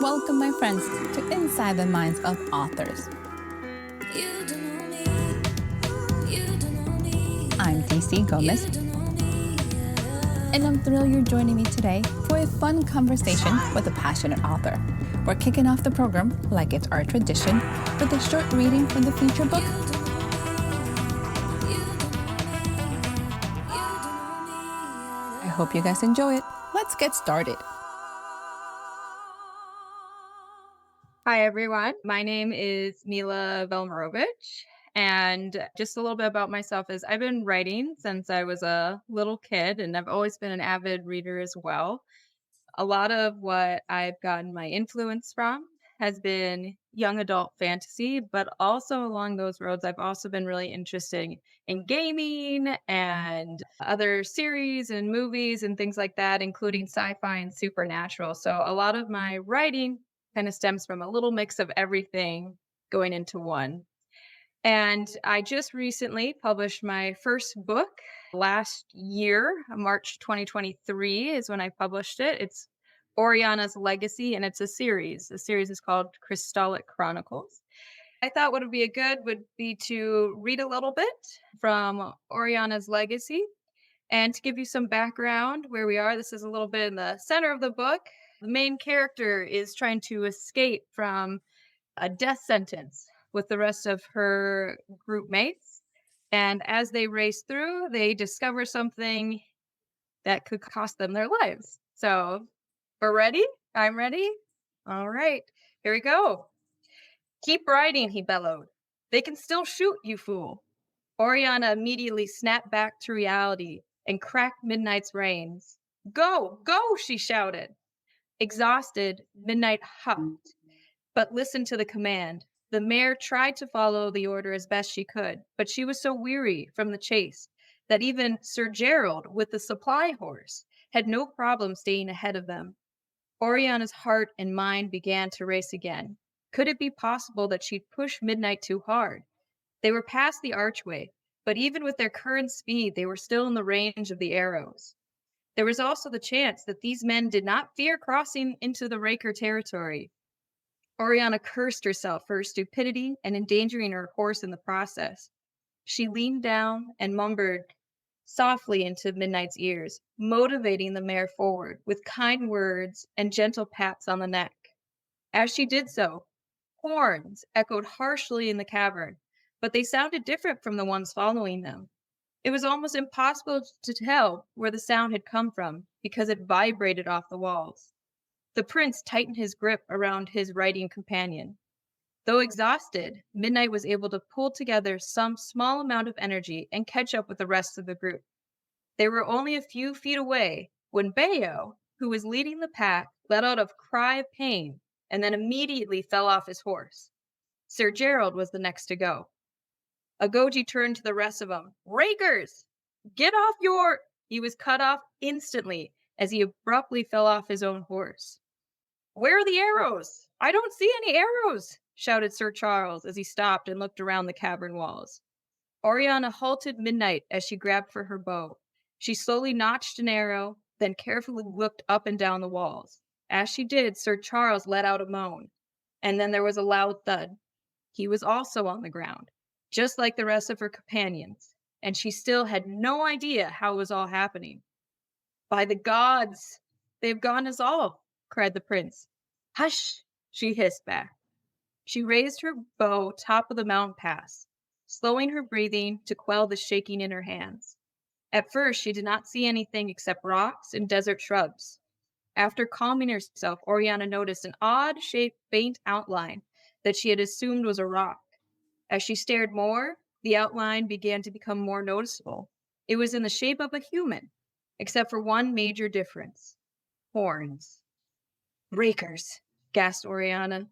Welcome, my friends, to Inside the Minds of Authors. I'm DC Gomez, and I'm thrilled you're joining me today for a fun conversation with a passionate author. We're kicking off the program, like it's our tradition, with a short reading from the feature book. I hope you guys enjoy it. Let's get started. Hi, everyone. My name is Mila Velimirovich. And just a little bit about myself is I've been writing since I was a little kid, and I've always been an avid reader as well. A lot of what I've gotten my influence from has been young adult fantasy, but also along those roads, I've also been really interested in gaming and other series and movies and things like that, including sci-fi and supernatural. So a lot of my writing kind of stems from a little mix of everything going into one. And I just recently published my first book last year, March 2023 is when I published it. It's Orianna's Legacy, and it's a series. The series is called Crystallic Chronicles. I thought what would be a good would be to read a little bit from Orianna's Legacy and to give you some background where we are. This is a little bit in the center of the book. The main character is trying to escape from a death sentence with the rest of her group mates. And as they race through, they discover something that could cost them their lives. So, we're ready? I'm ready. All right, here we go. Keep riding, he bellowed. They can still shoot, you fool. Orianna immediately snapped back to reality and cracked Midnight's reins. Go, go, she shouted. Exhausted, Midnight huffed, but listened to the command. The mare tried to follow the order as best she could, but she was so weary from the chase that even Sir Gerald, with the supply horse, had no problem staying ahead of them. Oriana's heart and mind began to race again. Could it be possible that she'd pushed Midnight too hard? They were past the archway, but even with their current speed, they were still in the range of the arrows. There was also the chance that these men did not fear crossing into the Raker territory. Orianna cursed herself for her stupidity and endangering her horse in the process. She leaned down and mumbled softly into Midnight's ears, motivating the mare forward with kind words and gentle pats on the neck. As she did so, horns echoed harshly in the cavern, but they sounded different from the ones following them. It was almost impossible to tell where the sound had come from because it vibrated off the walls. The prince tightened his grip around his riding companion. Though exhausted, Midnight was able to pull together some small amount of energy and catch up with the rest of the group. They were only a few feet away when Bayo, who was leading the pack, let out a cry of pain and then immediately fell off his horse. Sir Gerald was the next to go. Agoji turned to the rest of them. Rakers! Get off your... He was cut off instantly as he abruptly fell off his own horse. Where are the arrows? I don't see any arrows, shouted Sir Charles as he stopped and looked around the cavern walls. Orianna halted Midnight as she grabbed for her bow. She slowly notched an arrow, then carefully looked up and down the walls. As she did, Sir Charles let out a moan, and then there was a loud thud. He was also on the ground, just like the rest of her companions, and she still had no idea how it was all happening. By the gods, they have gone us all, cried the prince. Hush, she hissed back. She raised her bow top of the mountain pass, slowing her breathing to quell the shaking in her hands. At first, she did not see anything except rocks and desert shrubs. After calming herself, Orianna noticed an odd-shaped faint outline that she had assumed was a rock. As she stared more, the outline began to become more noticeable. It was in the shape of a human, except for one major difference. Horns. Rakers, gasped Orianna.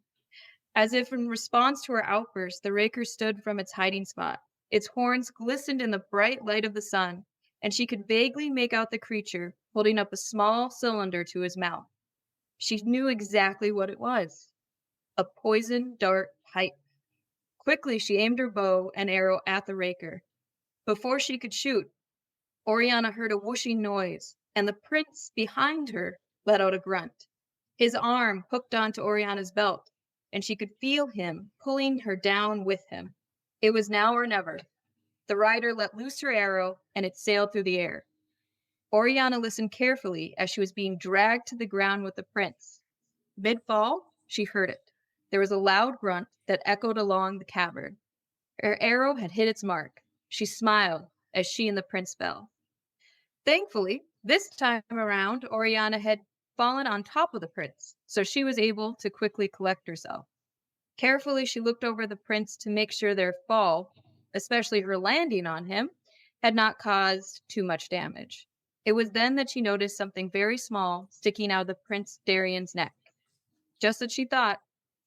As if in response to her outburst, the raker stood from its hiding spot. Its horns glistened in the bright light of the sun, and she could vaguely make out the creature holding up a small cylinder to his mouth. She knew exactly what it was. A poison dart pipe. Quickly, she aimed her bow and arrow at the raker. Before she could shoot, Orianna heard a whooshing noise, and the prince behind her let out a grunt. His arm hooked onto Oriana's belt, and she could feel him pulling her down with him. It was now or never. The rider let loose her arrow, and it sailed through the air. Oriana listened carefully as she was being dragged to the ground with the prince. Mid-fall, she heard it. There was a loud grunt that echoed along the cavern. Her arrow had hit its mark. She smiled as she and the prince fell. Thankfully, this time around, Oriana had fallen on top of the prince, so she was able to quickly collect herself. Carefully, she looked over the prince to make sure their fall, especially her landing on him, had not caused too much damage. It was then that she noticed something very small sticking out of the Prince Darian's neck. Just as she thought,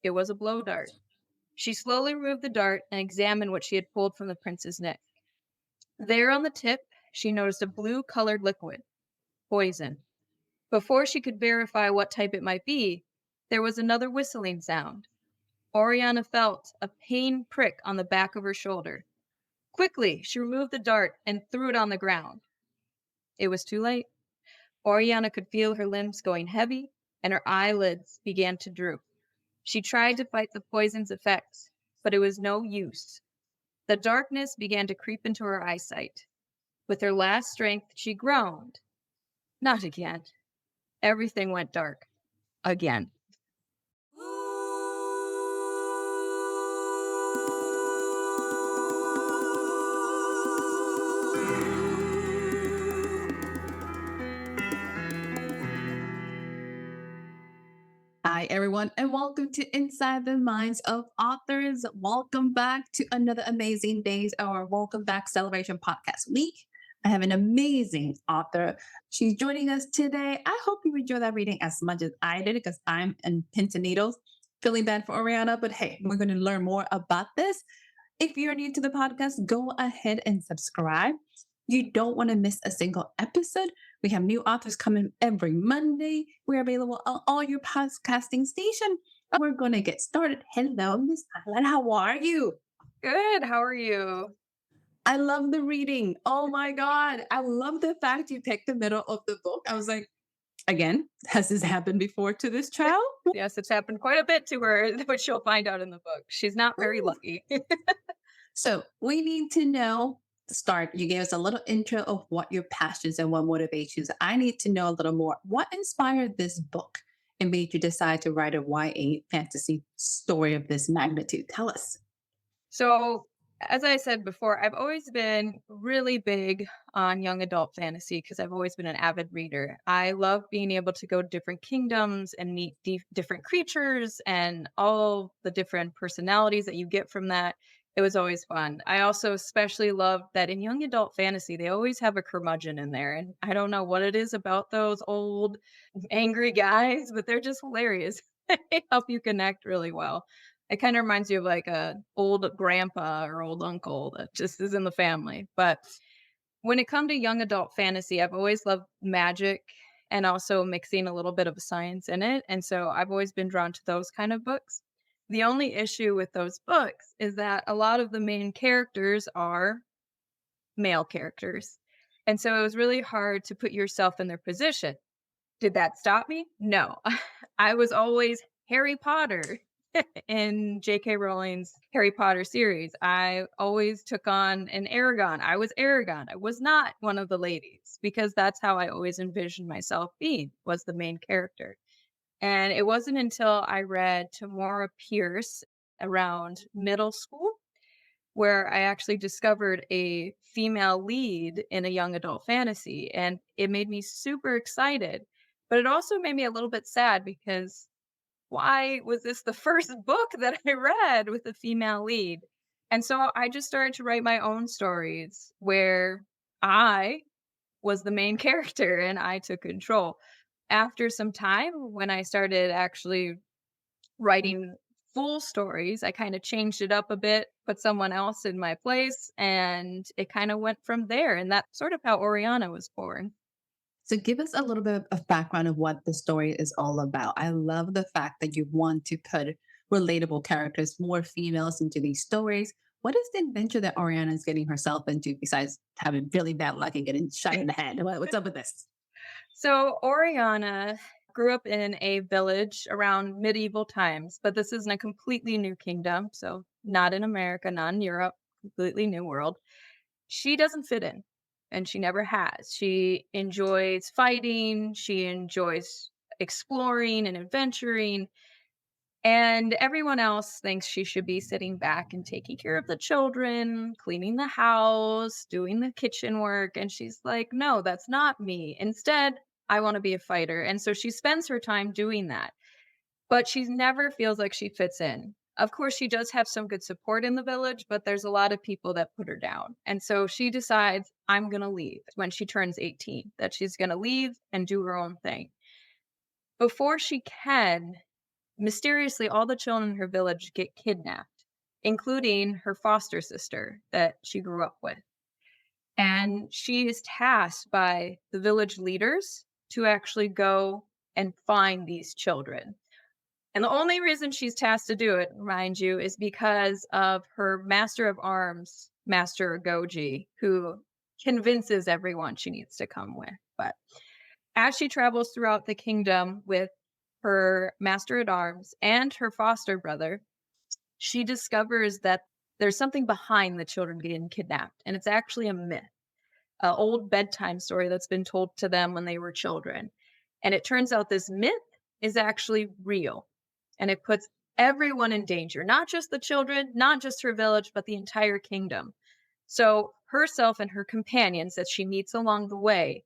it was a blow dart. She slowly removed the dart and examined what she had pulled from the prince's neck. There on the tip, she noticed a blue-colored liquid, poison. Before she could verify what type it might be, there was another whistling sound. Oriana felt a pain prick on the back of her shoulder. Quickly, she removed the dart and threw it on the ground. It was too late. Oriana could feel her limbs going heavy, and her eyelids began to droop. She tried to fight the poison's effects, but it was no use. The darkness began to creep into her eyesight. With her last strength, she groaned. Not again. Everything went dark. Again. Hi, everyone, and welcome to Inside the Minds of Authors. Welcome back to another amazing days, our Welcome Back Celebration Podcast Week. I have an amazing author. She's joining us today. I hope you enjoyed that reading as much as I did because I'm in pins and needles, feeling bad for Orianna. But hey, we're going to learn more about this. If you're new to the podcast, go ahead and subscribe. You don't want to miss a single episode. We have new authors coming every Monday. We're available on all your podcasting stations. We're going to get started. Hello, Miss Alan. How are you? Good. How are you? I love the reading. Oh my God. I love the fact you picked the middle of the book. I was like, again, has this happened before to this child? Yes, it's happened quite a bit to her, which you'll find out in the book. She's not very lucky. So we need to know start. You gave us a little intro of what your passions and what motivates you. So I need to know a little more. What inspired this book and made you decide to write a YA fantasy story of this magnitude? Tell us. So, as I said before, I've always been really big on young adult fantasy because I've always been an avid reader. I love being able to go to different kingdoms and meet different creatures and all the different personalities that you get from that. It was always fun. I also especially love that in young adult fantasy, they always have a curmudgeon in there. And I don't know what it is about those old angry guys, but they're just hilarious. They help you connect really well. It kind of reminds you of like a old grandpa or old uncle that just is in the family. But when it comes to young adult fantasy, I've always loved magic and also mixing a little bit of science in it. And so I've always been drawn to those kind of books. The only issue with those books is that a lot of the main characters are male characters. And so it was really hard to put yourself in their position. Did that stop me? No. I was always Harry Potter in J.K. Rowling's Harry Potter series. I always took on an Aragon. I was Aragon. I was not one of the ladies because that's how I always envisioned myself being, was the main character. And it wasn't until I read Tamora Pierce around middle school where I actually discovered a female lead in a young adult fantasy. And it made me super excited. But it also made me a little bit sad because why was this the first book that I read with a female lead? And so I just started to write my own stories where I was the main character and I took control. After some time, when I started actually writing full stories, I kind of changed it up a bit, put someone else in my place, and it kind of went from there. And that's sort of how Orianna was born. So give us a little bit of background of what the story is all about. I love the fact that you want to put relatable characters, more females into these stories. What is the adventure that Orianna is getting herself into besides having really bad luck and getting shot in the head? What's up with this? So Orianna grew up in a village around medieval times, but this is in a completely new kingdom. So, not in America, not in Europe, completely new world. She doesn't fit in, and she never has. She enjoys fighting, she enjoys exploring and adventuring, and everyone else thinks she should be sitting back and taking care of the children, cleaning the house, doing the kitchen work. And she's like, no, that's not me. Instead, I want to be a fighter. And so she spends her time doing that, but she never feels like she fits in. Of course, she does have some good support in the village, but there's a lot of people that put her down. And so she decides, I'm going to leave when she turns 18, that she's going to leave and do her own thing. Before she can, mysteriously, all the children in her village get kidnapped, including her foster sister that she grew up with. And she is tasked by the village leaders to actually go and find these children. And the only reason she's tasked to do it, mind you, is because of her master of arms, Master Goji, who convinces everyone she needs to come with. But as she travels throughout the kingdom with her master at arms and her foster brother, she discovers that there's something behind the children getting kidnapped, and it's actually a myth, an old bedtime story that's been told to them when they were children. And it turns out this myth is actually real, and it puts everyone in danger, not just the children, not just her village, but the entire kingdom. So herself and her companions that she meets along the way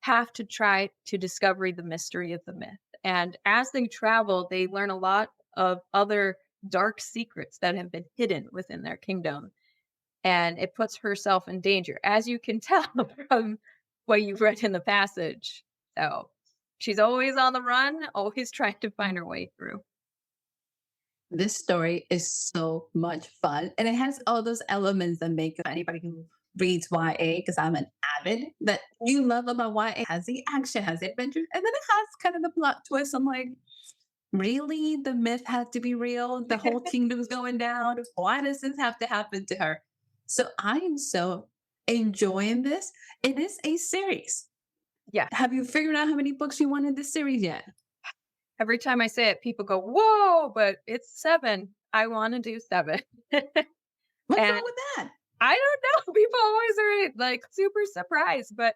have to try to discover the mystery of the myth. And as they travel, they learn a lot of other dark secrets that have been hidden within their kingdom. And it puts herself in danger, as you can tell from what you've read in the passage. So she's always on the run, always trying to find her way through. This story is so much fun. And it has all those elements that make anybody who reads YA, because I'm an avid, that you love about YA. Has the action, has the adventure, and then it has kind of the plot twist. I'm like, really? The myth had to be real? The whole kingdom's going down? Why does this have to happen to her? So I am so enjoying this. It is a series. Yeah. Have you figured out how many books you want in this series yet? Every time I say it, people go, whoa, but it's 7. I want to do 7. What's And wrong with that? I don't know. People always are like super surprised. But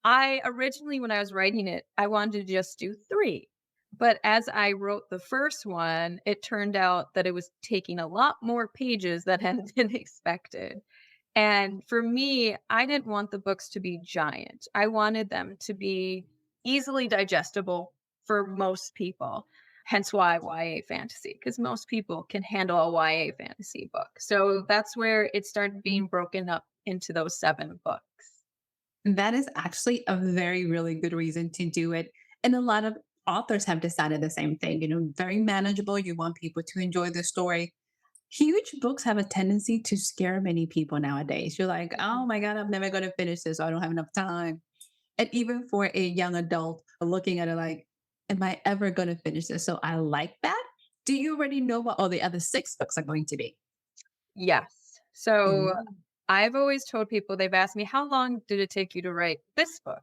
I originally, when I was writing it, I wanted to just do 3. But as I wrote the first one, it turned out that it was taking a lot more pages than had been expected. And for me, I didn't want the books to be giant. I wanted them to be easily digestible for most people. Hence why YA fantasy, because most people can handle a YA fantasy book. So that's where it started being broken up into those 7 books. That is actually a very, really good reason to do it. And a lot of authors have decided the same thing, very manageable. You want people to enjoy the story. Huge books have a tendency to scare many people nowadays. You're like, oh my God, I'm never going to finish this. I don't have enough time. And even for a young adult looking at it like, am I ever going to finish this? So I like that. Do you already know what all the other 6 books are going to be? Yes. So Ooh. I've always told people, they've asked me, how long did it take you to write this book?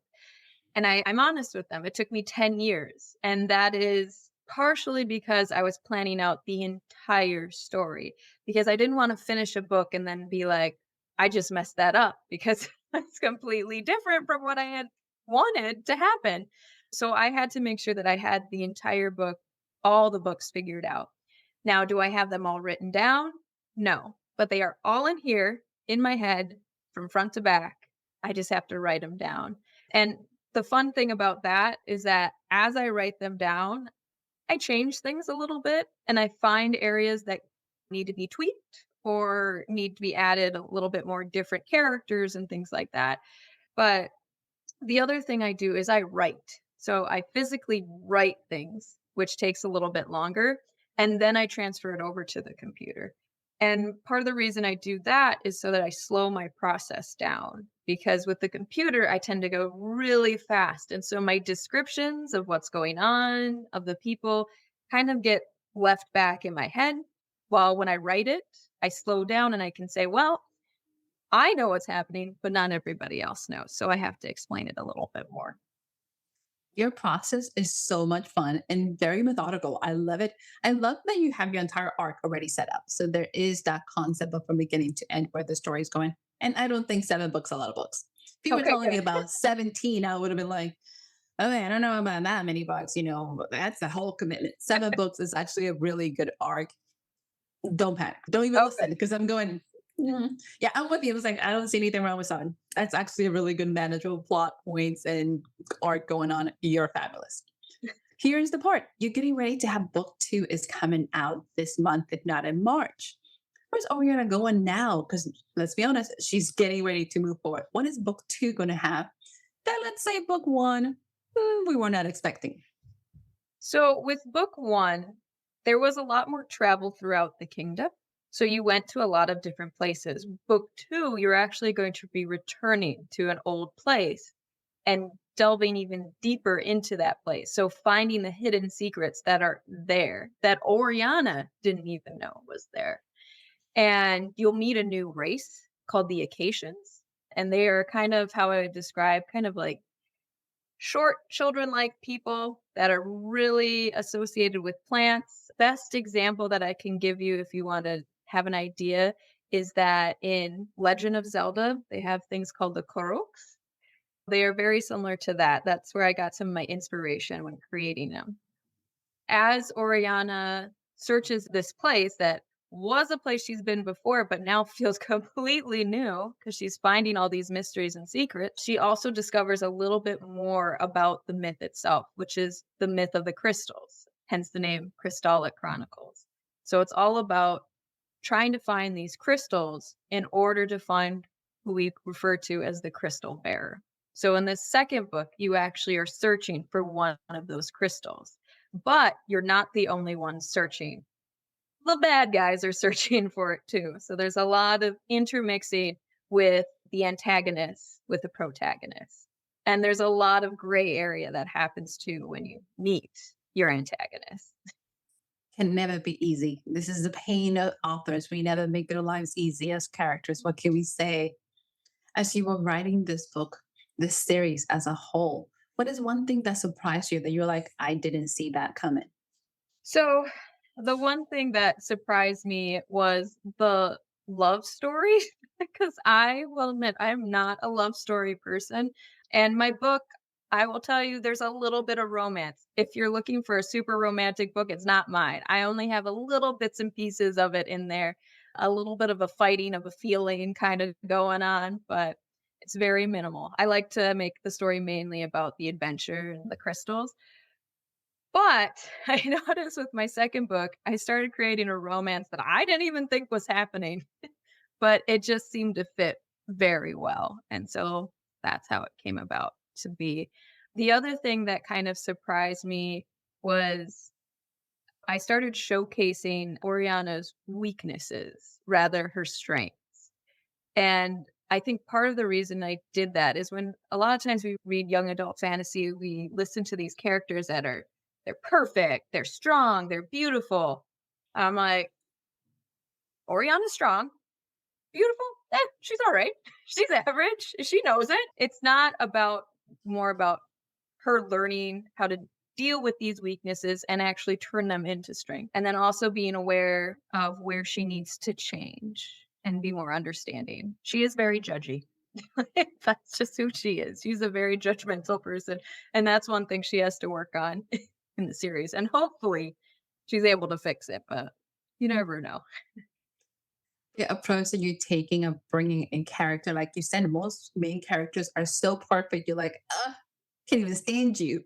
And I'm honest with them. It took me 10 years. And that is partially because I was planning out the entire story, because I didn't want to finish a book and then be like, I just messed that up, because it's completely different from what I had wanted to happen. So I had to make sure that I had the entire book, all the books figured out. Now, do I have them all written down? No, but they are all in here in my head from front to back. I just have to write them down. And the fun thing about that is that as I write them down, I change things a little bit and I find areas that need to be tweaked or need to be added a little bit more different characters and things like that. But the other thing I do is I write. So I physically write things, which takes a little bit longer. And then I transfer it over to the computer. And part of the reason I do that is so that I slow my process down, because with the computer, I tend to go really fast. And so my descriptions of what's going on, of the people, kind of get left back in my head. While when I write it, I slow down and I can say, well, I know what's happening, but not everybody else knows. So I have to explain it a little bit more. Your process is so much fun and very methodical. I love it. I love that you have your entire arc already set up. So there is that concept of from beginning to end where the story is going. And I don't think 7 books are a lot of books. If you were Okay, telling me good. about 17, I would have been like, okay, I don't know about that many books. But that's a whole commitment. 7 books is actually a really good arc. Don't panic. Don't even Oh, listen good. because I'm going. Yeah, I'm with you. It was like I don't see anything wrong with Sun. That's actually a really good manageable plot points and arc going on. You're fabulous. Here's the part. You're getting ready to have book 2 is coming out this month, if not in March. Where's Oriana going now? Because let's be honest, she's getting ready to move forward. What is book 2 going to have that, let's say, book 1, we were not expecting? So with book one, there was a lot more travel throughout the kingdom. So you went to a lot of different places. Book two, you're actually going to be returning to an old place and delving even deeper into that place. So finding the hidden secrets that are there that Oriana didn't even know was there. And you'll meet a new race called the Acacians. And they are kind of how I would describe kind of like short children like people that are really associated with plants. Best example that I can give you if you want to have an idea is that in Legend of Zelda, they have things called the Koroks. They are very similar to that. That's where I got some of my inspiration when creating them. As Oriana searches this place that was a place she's been before, but now feels completely new because she's finding all these mysteries and secrets, she also discovers a little bit more about the myth itself, which is the myth of the crystals, hence the name Crystallic Chronicles. So it's all about trying to find these crystals in order to find who we refer to as the crystal bearer. So in this second book, you actually are searching for one of those crystals, but you're not the only one searching. The bad guys are searching for it too. So there's a lot of intermixing with the antagonist, with the protagonist. And there's a lot of gray area that happens too when you meet your antagonist. Can never be easy. This is the pain of authors. We never make their lives easy as characters. What can we say? As you were writing this book, this series as a whole, what is one thing that surprised you that you're like, I didn't see that coming? So the one thing that surprised me was the love story because I will admit I'm not a love story person. And my book, I will tell you, there's a little bit of romance. If you're looking for a super romantic book, it's not mine. I only have a little bits and pieces of it in there, a little bit of a fighting of a feeling kind of going on, but it's very minimal. I like to make the story mainly about the adventure and the crystals. But I noticed with my second book, I started creating a romance that I didn't even think was happening, but it just seemed to fit very well. And so that's how it came about to be. The other thing that kind of surprised me was I started showcasing Oriana's weaknesses rather her strengths. And I think part of the reason I did that is when a lot of times we read young adult fantasy, we listen to these characters that are they're perfect, they're strong, they're beautiful. I'm like, Oriana's strong, beautiful. She's all right. She's average. She knows it. It's not about more about her learning how to deal with these weaknesses and actually turn them into strength. And then also being aware of where she needs to change and be more understanding. She is very judgy. That's just who she is. She's a very judgmental person. And that's one thing she has to work on in the series. And hopefully she's able to fix it, but you never know. The approach that you're taking of bringing in character, like you said, most main characters are so perfect. You're like, can't even stand you.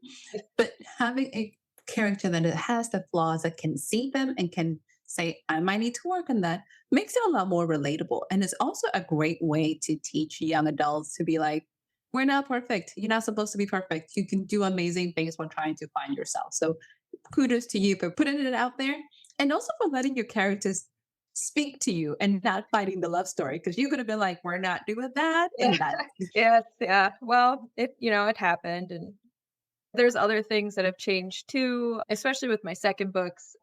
But having a character that it has the flaws that can see them and can say, I might need to work on that, makes it a lot more relatable. And it's also a great way to teach young adults to be like, we're not perfect. You're not supposed to be perfect. You can do amazing things when trying to find yourself. So kudos to you for putting it out there and also for letting your characters speak to you and not fighting the love story because you could have been like, we're not doing that Yeah. and that. Yes. Yeah. Well, it happened. And there's other things that have changed too, especially with my second books.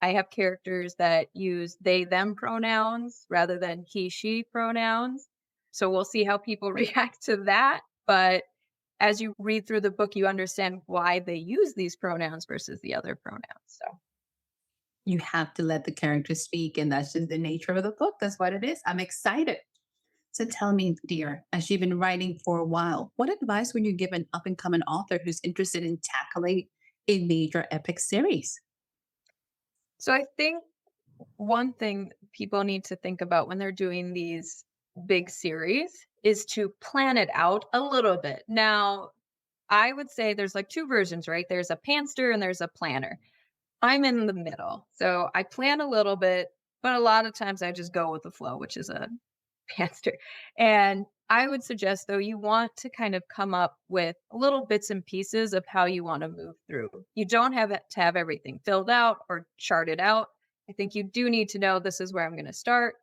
I have characters that use they, them pronouns rather than he, she pronouns. So we'll see how people react to that. But as you read through the book, you understand why they use these pronouns versus the other pronouns. So, You have to let the characters speak, and that's just the nature of the book. That's what it is. I'm excited. So tell me, dear, as you've been writing for a while, what advice would you give an up and coming author who's interested in tackling a major epic series? so I think one thing people need to think about when they're doing these big series is to plan it out a little bit. Now, I would say there's like two versions, right? There's a pantser and there's a planner. I'm in the middle. So I plan a little bit, but a lot of times I just go with the flow, which is a pantser. And I would suggest, though, you want to kind of come up with little bits and pieces of how you want to move through. You don't have to have everything filled out or charted out. I think you do need to know this is where I'm going to start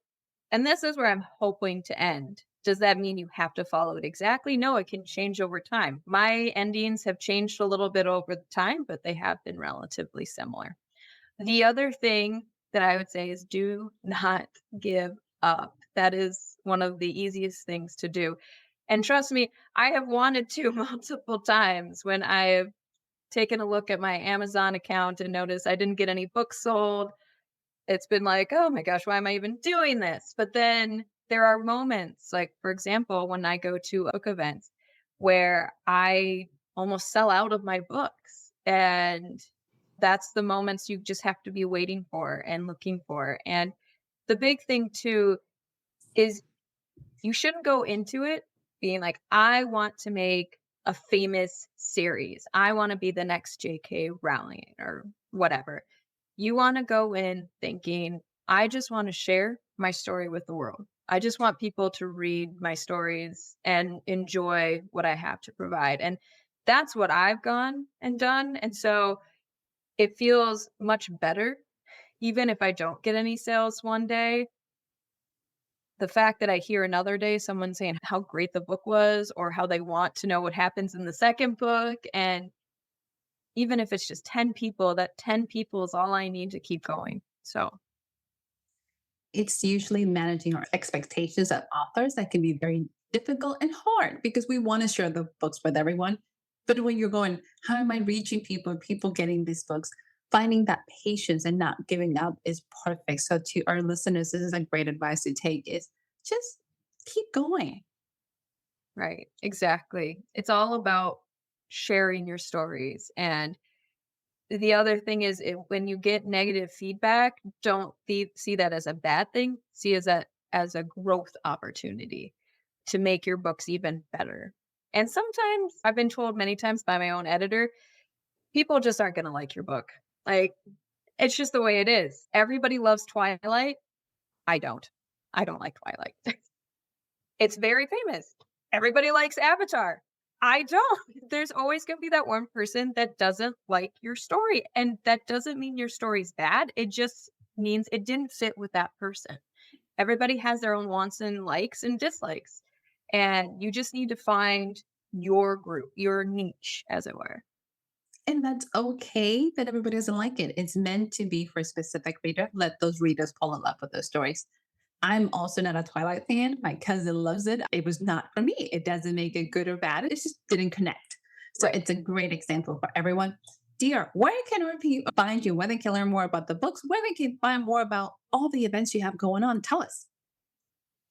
and this is where I'm hoping to end. Does that mean you have to follow it exactly? No, it can change over time. My endings have changed a little bit over the time, but they have been relatively similar. The other thing that I would say is do not give up. That is one of the easiest things to do. And trust me, I have wanted to multiple times when I have taken a look at my Amazon account and noticed I didn't get any books sold. It's been like, "Oh my gosh, why am I even doing this?" But then there are moments, like, for example, when I go to book events where I almost sell out of my books, and that's the moments you just have to be waiting for and looking for, and the big thing too is you shouldn't go into it being like, "I want to make a famous series. I wanna be the next JK Rowling," or whatever. You wanna go in thinking, "I just wanna share my story with the world. I just want people to read my stories and enjoy what I have to provide," and that's what I've gone and done, and so it feels much better, even if I don't get any sales one day. The fact that I hear another day someone saying how great the book was or how they want to know what happens in the second book, and even if it's just 10 people, that 10 people is all I need to keep going. So, It's usually managing our expectations of authors that can be very difficult and hard because we want to share the books with everyone. But when you're going, how am I reaching people, people getting these books? Finding that patience and not giving up is perfect. So to our listeners, this is a great advice to take is just keep going. right, exactly. It's all about sharing your stories. And the other thing is when you get negative feedback, don't see that as a bad thing. See as a growth opportunity to make your books even better. And sometimes I've been told many times by my own editor, people just aren't going to like your book. Like it's just the way it is. Everybody loves Twilight. I don't. I don't like Twilight. It's very famous. Everybody likes Avatar. I don't. There's always going to be that one person that doesn't like your story. And that doesn't mean your story's bad. It just means it didn't fit with that person. Everybody has their own wants and likes and dislikes. And you just need to find your group, your niche, as it were. And that's okay that everybody doesn't like it. It's meant to be for a specific reader. Let those readers fall in love with those stories. I'm also not a Twilight fan. My cousin loves it. It was not for me. It doesn't make it good or bad. It just didn't connect. So Right. it's a great example for everyone. Dear, where can our people find you? Where they can learn more about the books? Where they can find more about all the events you have going on? Tell us.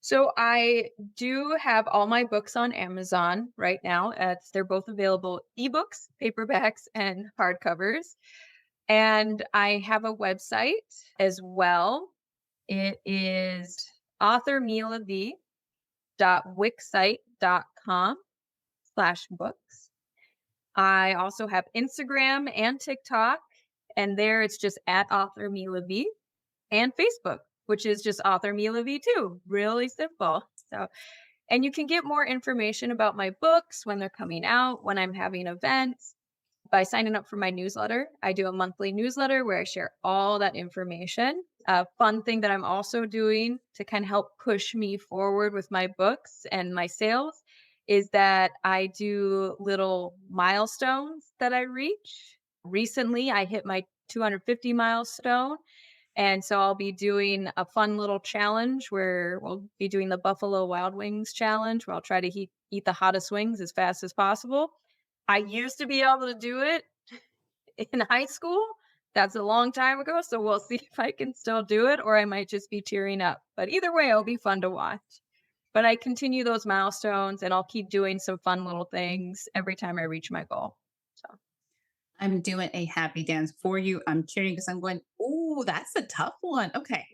So I do have all my books on Amazon right now. They're both available ebooks, paperbacks, and hardcovers. And I have a website as well. It is authormilav.wixsite.com/books. I also have Instagram and TikTok, and there it's just at author Mila V, and Facebook, which is just author Mila V too. Really simple. So, and you can get more information about my books when they're coming out, when I'm having events, by signing up for my newsletter. I do a monthly newsletter where I share all that information. A fun thing that I'm also doing to kind of help push me forward with my books and my sales is that I do little milestones that I reach. Recently, I hit my 250 milestone. And so I'll be doing a fun little challenge where we'll be doing the Buffalo Wild Wings challenge where I'll try to eat the hottest wings as fast as possible. I used to be able to do it in high school. That's a long time ago, so we'll see if I can still do it or I might just be tearing up. But either way, it'll be fun to watch. But I continue those milestones and I'll keep doing some fun little things every time I reach my goal. So, I'm doing a happy dance for you. I'm cheering because I'm going, oh, that's a tough one. Okay.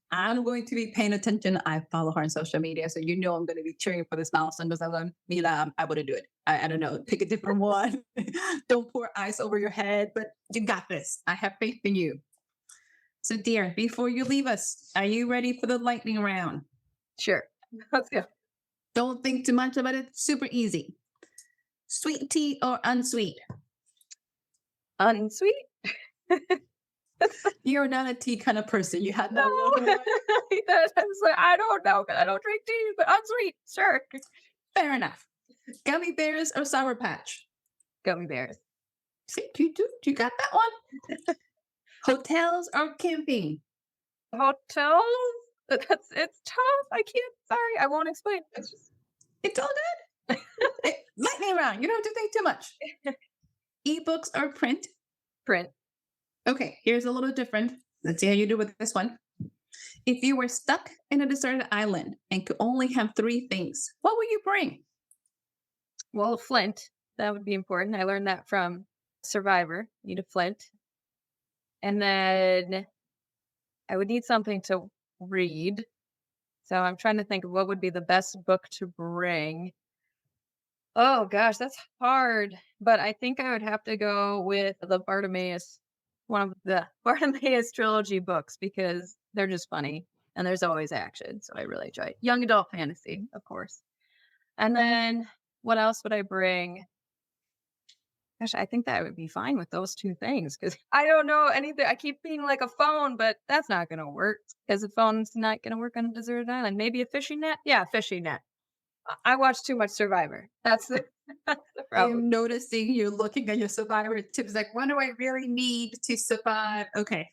I'm going to be paying attention. I follow her on social media. So you know I'm going to be cheering for this milestone because I'm going, Mila, I wouldn't do it. I don't know. Pick a different one. Don't pour ice over your head, but you got this. I have faith in you. So, dear, before you leave us, are you ready for the lightning round? sure. Let's go. Don't think too much about it. Super easy. Sweet tea or unsweet? Unsweet? You're not a tea kind of person. You had No. no logo. I don't know because I don't drink tea, but unsweet, sure. Fair enough. Gummy bears or Sour Patch? Gummy bears. See, you do. You got that one. Hotels or camping? Hotels? It's tough. I can't. Sorry, I won't explain. It's just It's all good. Lightning round. You don't have to think too much. Ebooks or print? print. Okay, here's a little different. Let's see how you do with this one. If you were stuck in a deserted island and could only have three things, what would you bring? Well, flint. That would be important. I learned that from Survivor. Need a flint. And then I would need something to read. So I'm trying to think of what would be the best book to bring. Oh gosh, that's hard. But I think I would have to go with the Bartimaeus, one of the Bartimaeus trilogy books because they're just funny and there's always action. So I really enjoy it. Young adult fantasy, of course. And then what else would I bring? Gosh, I think that would be fine with those two things because I don't know anything. I keep being like a phone, but that's not going to work because a phone's not going to work on a deserted island. Maybe a fishing net? Yeah, fishing net. I watch too much Survivor. That's the, that's the problem. I'm noticing you're looking at your survivor tips like, what do I really need to survive? Okay,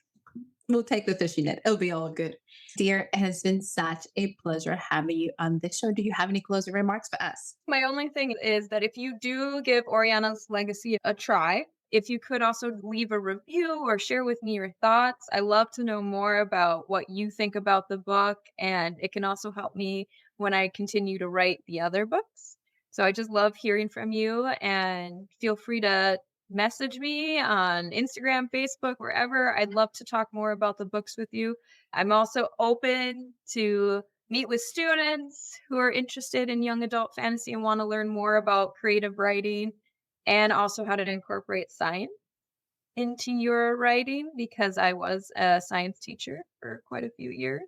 we'll take the fishing net. It'll be all good. Dear, it has been such a pleasure having you on this show. Do you have any closing remarks for us? My only thing is that if you do give Orianna's Legacy a try, if you could also leave a review or share with me your thoughts, I love to know more about what you think about the book. And it can also help me when I continue to write the other books. So I just love hearing from you and feel free to message me on Instagram, Facebook, wherever. I'd love to talk more about the books with you. I'm also open to meet with students who are interested in young adult fantasy and want to learn more about creative writing and also how to incorporate science into your writing because I was a science teacher for quite a few years.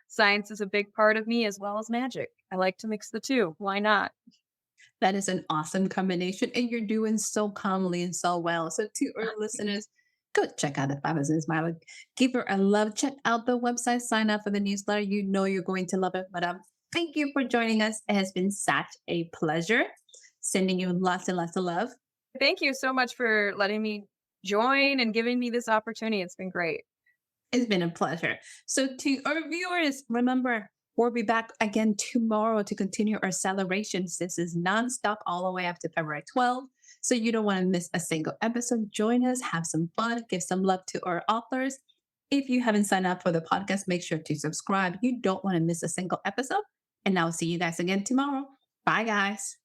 Science is a big part of me as well as magic. I like to mix the two. Why not? That is an awesome combination, and you're doing so calmly and so well. So, to our listeners, go check out the Five Business Smile. Give her a love. Check out the website. Sign up for the newsletter. You know you're going to love it. But thank you for joining us. It has been such a pleasure. Sending you lots and lots of love. Thank you so much for letting me join and giving me this opportunity. It's been great. It's been a pleasure. So, to our viewers, remember, we'll be back again tomorrow to continue our celebrations. This is nonstop all the way up to February 12th. So, you don't want to miss a single episode. Join us, have some fun, give some love to our authors. If you haven't signed up for the podcast, make sure to subscribe. You don't want to miss a single episode. And I'll see you guys again tomorrow. Bye, guys.